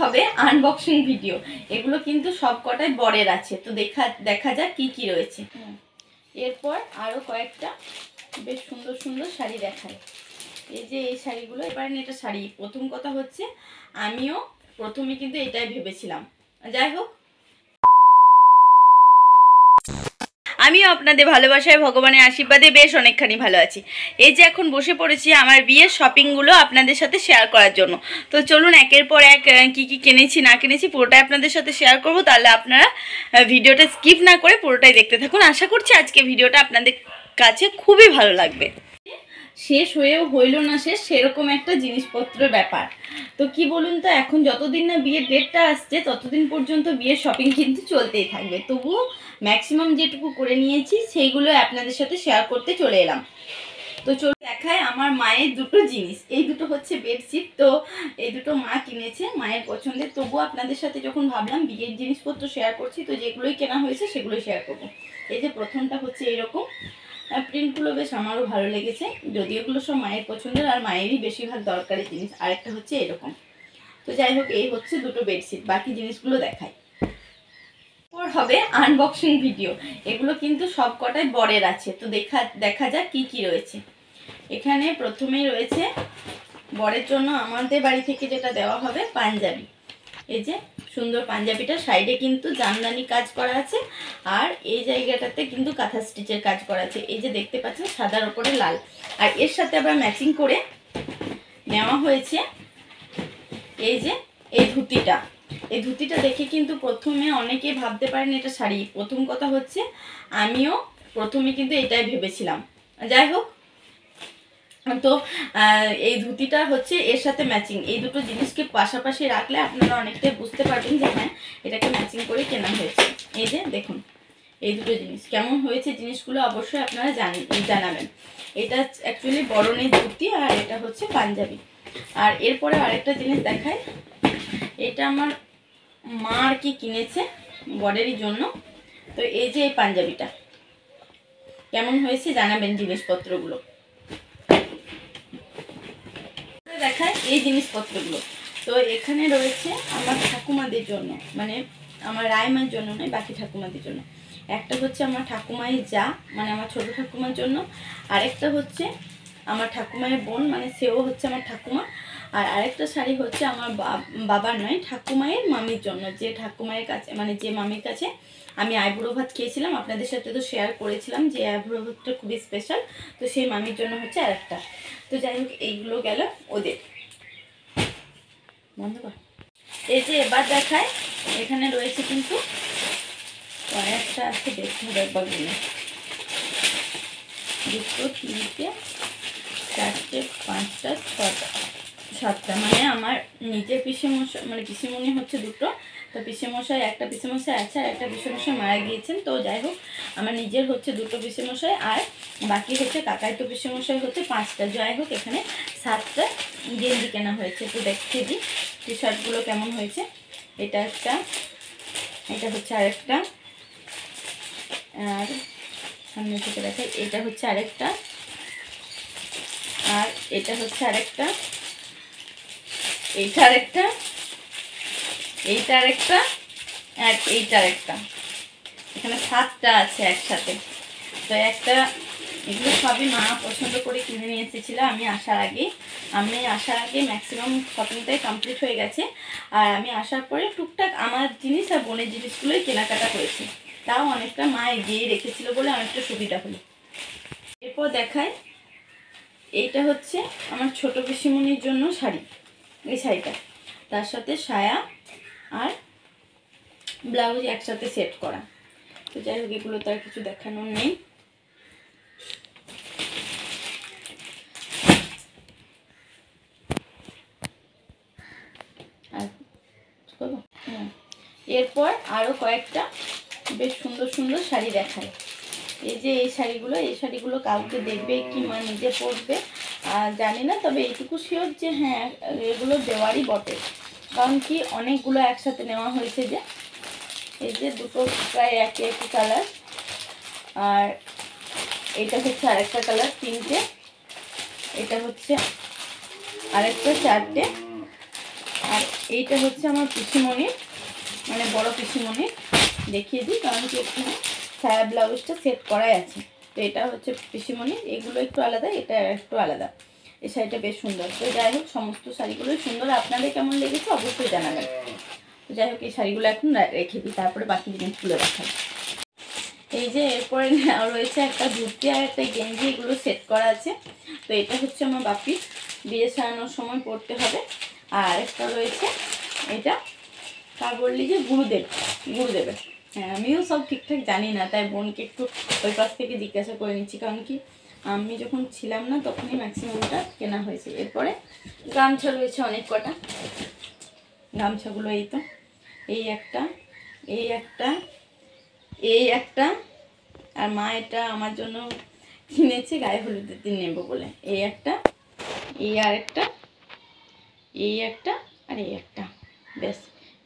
হবে unboxing video. এগুলো কিন্তু সব কটাই বরের আছে, তো দেখা যাক কি কি রয়েছে। এরপর আরও কয়েকটা বেশ সুন্দর সুন্দর শাড়ি দেখায়। এই যে এই শাড়িগুলো, এবার এটা শাড়ি, প্রথম কথা হচ্ছে আমিও প্রথমে কিন্তু এটাই ভেবেছিলাম। যাই হোক, আমিও আপনাদের ভালোবাসায় ভগবানের আশীর্বাদে বেশ অনেকখানি ভালো আছি। এই যে এখন বসে পড়েছি আমার বিয়ের শপিংগুলো আপনাদের সাথে শেয়ার করার জন্য। তো চলুন একের পর এক কি কি কিনেছি না কিনেছি পুরোটাই আপনাদের সাথে শেয়ার করব। তাহলে আপনারা ভিডিওটা স্কিপ না করে পুরোটাই দেখতে থাকুন। আশা করছি আজকে ভিডিওটা আপনাদের কাছে খুবই ভালো লাগবে। শেষ হয়েও হইল না শেষ, সেরকম একটা জিনিসপত্রের ব্যাপার। তো কি বলুন তো, এখন যতদিন না বিয়ের ডেটটা আসছে ততদিন পর্যন্ত বিয়ের শপিং কিন্তু চলতেই থাকবে। তবুও ম্যাক্সিমাম যেটুকু করে নিয়েছি সেইগুলো আপনাদের সাথে শেয়ার করতে চলে এলাম। তো চলে দেখায় আমার মায়ের দুটো জিনিস। এই দুটো হচ্ছে বেডশিট। তো এই দুটো মা কিনেছে মায়ের পছন্দের। তবুও আপনাদের সাথে যখন ভাবলাম বিয়ের জিনিসপত্র শেয়ার করছি, তো যেগুলোই কেনা হয়েছে সেগুলোই শেয়ার করবো। এই যে প্রথমটা হচ্ছে এরকম, প্রিন্টগুলো বেশ আমারও ভালো লেগেছে, যদিও এগুলো সব মায়ের পছন্দের আর মায়েরই বেশিরভাগ দরকারি জিনিস। আরেকটা হচ্ছে এরকম। তো যাই হোক, এই হচ্ছে দুটো বেডশিট। বাকি জিনিসগুলো দেখাই হবে আনবক্সিং ভিডিও। এগুলো কিন্তু সব কটাই বরের আছে, তো দেখা যাক কি কি রয়েছে। এখানে প্রথমেই রয়েছে বরের জন্য আমাদের বাড়ি থেকে যেটা দেওয়া হবে পাঞ্জাবি। এই যে সুন্দর পাঞ্জাবিটা, সাইডে কিন্তু জামদানি কাজ করা আছে আর এই জায়গাটাতে কিন্তু কাঁথা স্টিচের কাজ করা আছে। এই যে দেখতে পাচ্ছেন সাদার উপরে লাল। আর এর সাথে আবার ম্যাচিং করে নেওয়া হয়েছে এই যে এই ধুতিটা। এই ধুতিটা দেখে কিন্তু প্রথমে অনেকে ভাবতে পারেন এটা শাড়ি। প্রথম কথা হচ্ছে আমিও প্রথমে কিন্তু এটাই ভেবেছিলাম। যাই হোক, তো এই ধুতিটা হচ্ছে এর সাথে ম্যাচিং। এই দুটো জিনিসকে পাশাপাশি রাখলে আপনারা অনেকটাই বুঝতে পারবেন যে হ্যাঁ এটাকে ম্যাচিং করে কেনা হয়েছে। এই যে দেখুন এই দুটো জিনিস কেমন হয়েছে, জিনিসগুলো অবশ্যই আপনারা জানাবেন। এটা অ্যাকচুয়ালি বরণের ধুতি আর এটা হচ্ছে পাঞ্জাবি। আর এরপরে আরেকটা জিনিস দেখায়, এটা আমার মা আর কি কিনেছে বরেরই জন্য। তো এই যে এই পাঞ্জাবিটা কেমন হয়েছে জানাবেন জিনিসপত্রগুলো। দেখায় এই জিনিসপত্রগুলো। তো এখানে রয়েছে আমার ঠাকুমাদের জন্য, মানে আমার রায়মার জন্য নয়, বাকি ঠাকুমাদের জন্য। একটা হচ্ছে আমার ঠাকুমায়ের যা, মানে আমার ছোট ঠাকুমার জন্য। আরেকটা হচ্ছে আমার ঠাকুমায়ের বোন, মানে সেও হচ্ছে আমার ঠাকুমা। আর আরেকটা শাড়ি হচ্ছে আমার বাবার নয়, ঠাকুমায়ের মামির জন্য, যে ঠাকুমায়ের কাছে মানে যে মামির কাছে আমি আইবুড়ো ভাত খেয়েছিলাম। আপনাদের সাথে তো শেয়ার করেছিলাম যে আইবুড়ো ভাতটা খুবই স্পেশাল। তো সেই মামির জন্য হচ্ছে আরেকটা। তো যাই হোক, এইগুলো গেল ওদের। বন্ধ কর। এই যে এবার দেখায়, এখানে রয়েছে কিন্তু কয়েকটা আছে, দেখতে হবে একবার গুলো। দুটো, তিনটে, চারটে, পাঁচটা, ছটা, সাতটা। মানে আমার নিজের পিসেমশাই, মানে পিসিমণি হচ্ছে দুটো। তো পিসেমশাই, একটা পিসেমশাই আছে আর একটা পিসেমশাই মারা গিয়েছেন। তো যাই হোক, আমার নিজের হচ্ছে দুটো পিসেমশাই আর বাকি হচ্ছে কাকাই তো পিসেমশাই হচ্ছে পাঁচটা। যাই হোক, এখানে 7টা গেঞ্জি কেনা হয়েছে। তো দেখিয়ে দিই টি শার্টগুলো কেমন হয়েছে। এটা একটা, এটা হচ্ছে আরেকটা, আর সামনে থেকে দেখাই, এটা হচ্ছে আরেকটা, আর এটা হচ্ছে আরেকটা, এইটা আরেকটা, এইটা আরেকটা, আর এইটা আরেকটা। এখানে 7টা আছে একসাথে। তো একটা, এগুলো সবই মা পছন্দ করে কিনে নিয়ে এসেছিল আমি আসার আগে ম্যাক্সিমাম শপিংটাই কমপ্লিট হয়ে গেছে। আর আমি আসার পরে টুকটাক আমার জিনিস আর বোনের জিনিসগুলোই কেনাকাটা করেছি। তাও অনেকটা মা এগিয়ে রেখেছিল বলে অনেকটা সুবিধা হলো। এরপর দেখায়, এইটা হচ্ছে আমার ছোট পিসিমণির জন্য শাড়ি। এই শাড়িটা, তার সাথে সায়া আর ব্লাউজ একসাথে সেট করা। তো যাই হোক, এগুলো তো আর কিছু দেখানোর নেই। আর এরপর আরও কয়েকটা বেশ সুন্দর সুন্দর শাড়ি দেখায়। এই যে এই শাড়িগুলো কাউকে দেখবে কি মা নিজে পরবে জানি না, তবে এইটুকু শিওর যে হ্যাঁ এগুলো দেওয়ারই বটে। কারণ কি অনেকগুলো একসাথে নেওয়া হয়েছে। যে এই যে দুটো প্রায় একই একই কালার, আর এটা হচ্ছে আরেকটা কালার, 3টে, এটা হচ্ছে আরেকটা 4টে, আর এইটা হচ্ছে আমার পিসিমণির, মানে বড় পিসিমণির, দেখিয়ে দিই কারণ কি এখানে সায়া ব্লাউজটা সেট করাই আছে। তো এটা হচ্ছে পিসিমণির, এগুলো একটু আলাদা, এটা একটু আলাদা। এই শাড়িটা বেশ সুন্দর। তো যাই হোক সমস্ত শাড়িগুলোই সুন্দর, আপনাদের কেমন লেগেছে অবশ্যই জানাবেন। তো যাই হোক এই শাড়িগুলো এখন রেখে দিই, তারপরে বাকি জিনিসগুলো দেখাই। এই যে এরপরে রয়েছে একটা ধুতি আর একটা গেঞ্জি, এগুলো সেট করা আছে। তো এটা হচ্ছে আমার বাপির বিয়ে সারানোর সময় পরতে হবে। আর একটা রয়েছে এটা কার বললি যে গুরুদেবের। হ্যাঁ আমিও সব ঠিকঠাক জানি না, তাই বোনকে একটু ওই পাশ থেকে জিজ্ঞাসা করে নিচ্ছি, কারণ কি আমি যখন ছিলাম না তখনই ম্যাক্সিমামটা কেনা হয়েছে। এরপরে গামছা রয়েছে অনেক কটা, গামছাগুলো এই তো এই একটা, এই একটা, এই একটা, আর মা এটা আমার জন্য কিনেছে গায়ে হলুদের দিন নেব বলে। এই একটা, এই আরেকটা, এই একটা, আর এই একটা, বেশ।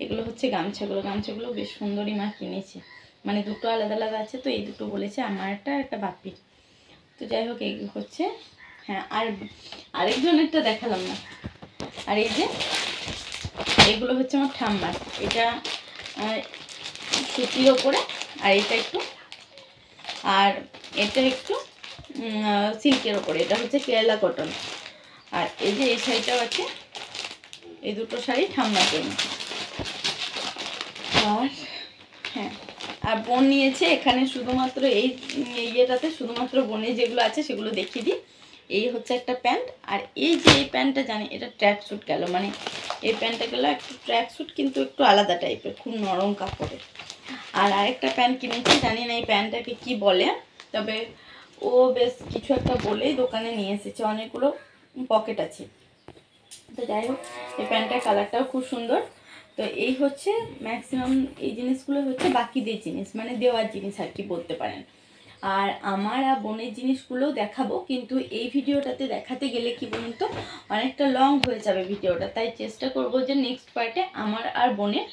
এগুলো হচ্ছে গামছাগুলো, গামছাগুলো বেশ সুন্দরই মা কিনেছে, মানে দুটো আলাদা আলাদা আছে। তো এই দুটো বলেছে আমার একটা, একটা বাপির। তো যাই হোক এই হচ্ছে, হ্যাঁ আর আরেকজনেরটা দেখালাম না। আর এই যে এগুলো হচ্ছে আমার ঠাম্মার, এটা সুতির ওপরে, আর এটা একটু, আর এটা একটু সিল্কের ওপরে, এটা হচ্ছে কেরালা কটন। আর এই যে এই শাড়িটাও আছে, এই দুটো শাড়ি ঠাম্মার জন্য। আর হ্যাঁ আর বোন নিয়েছে এখানে শুধুমাত্র এই ইয়েটাতে শুধুমাত্র বোনের যেগুলো আছে সেগুলো দেখিয়ে দিই। এই হচ্ছে একটা প্যান্ট, আর এই যে এই প্যান্টটা জানি এটা ট্র্যাক স্যুট গেল, মানে এই প্যান্টটা গেল একটা ট্র্যাক স্যুট কিন্তু একটু আলাদা টাইপের, খুব নরম কাপড়ের। আর আরেকটা প্যান্ট কিনেছি, জানি না এই প্যান্টটাকে কি বলে, তবে ও বেশ কিছু একটা বলেই দোকানে নিয়ে এসেছে, অনেকগুলো পকেট আছে। তো যাই হোক এই প্যান্টটার কালারটাও খুব সুন্দর। তো এই হচ্ছে ম্যাক্সিমাম এই জিনিসগুলো হচ্ছে বাকিদের জিনিস, মানে দেওয়ার জিনিস আর কি বলতে পারেন। আর আমার আর বোনের জিনিসগুলোও দেখাবো, কিন্তু এই ভিডিওটাতে দেখাতে গেলে কি বলুন তো অনেকটা লং হয়ে যাবে ভিডিওটা, তাই চেষ্টা করব যে নেক্সট পার্টে আমার আর বোনের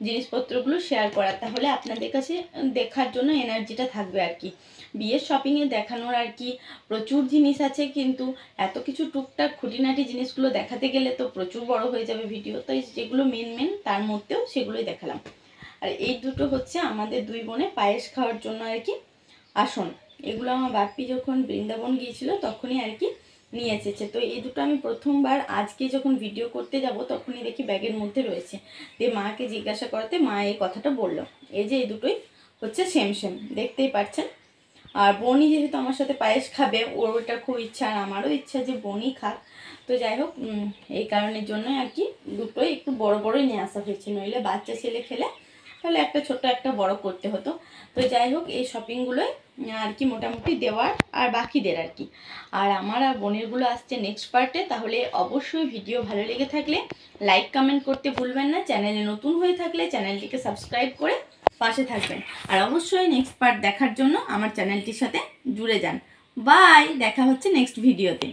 জিনিসপত্রগুলো শেয়ার করা, তাহলে আপনাদের কাছে দেখার জন্য এনার্জিটা থাকবে আর কি। বিয়ের শপিংয়ে দেখানোর আর কি প্রচুর জিনিস আছে, কিন্তু এত কিছু টুকটাক খুঁটিনাটি জিনিসগুলো দেখাতে গেলে তো প্রচুর বড় হয়ে যাবে ভিডিও, তাই যেগুলো মেন তার মধ্যেও সেগুলোই দেখালাম। আর এই দুটো হচ্ছে আমাদের দুই বোনে পায়েস খাওয়ার জন্য আর কি আসন, এগুলো আমার বাপ্পি যখন বৃন্দাবন গিয়েছিল তখনই আর কি নিয়ে এসেছে। তো এই দুটো আমি প্রথমবার আজকে যখন ভিডিও করতে যাব তখনই দেখি ব্যাগের মধ্যে রয়েছে, দিয়ে মাকে জিজ্ঞাসা করাতে মা এই কথাটা বললো। এই যে এই দুটোই হচ্ছে সেম দেখতেই পাচ্ছেন। আর বোনই যেহেতু আমার সাথে পায়েস খাবে, ওর ওটা খুব ইচ্ছা, আর আমারও ইচ্ছা যে বোনই খাক। তো যাই হোক এই কারণের জন্য আর কি দুটোই একটু বড় বড়ই নিয়ে আসা হয়েছে, নইলে বাচ্চা ছেলে খেলে তাহলে একটা ছোট একটা বড় করতে হতো। তো যাই হোক এই শপিংগুলোই আর কি মোটামুটি দেওয়ার আর বাকিদের আর কি। আর আমার আর বোনেরগুলো আসছে নেক্সট পার্টে, তাহলে অবশ্যই ভিডিও ভালো লেগে থাকলে লাইক কমেন্ট করতে ভুলবেন না, চ্যানেলে নতুন হয়ে থাকলে চ্যানেলটিকে সাবস্ক্রাইব করে পাশে থাকবেন। আর অবশ্যই নেক্সট পার্ট দেখার জন্য আমার চ্যানেলটির সাথে জুড়ে যান। বাই, দেখা হচ্ছে নেক্সট ভিডিওতে।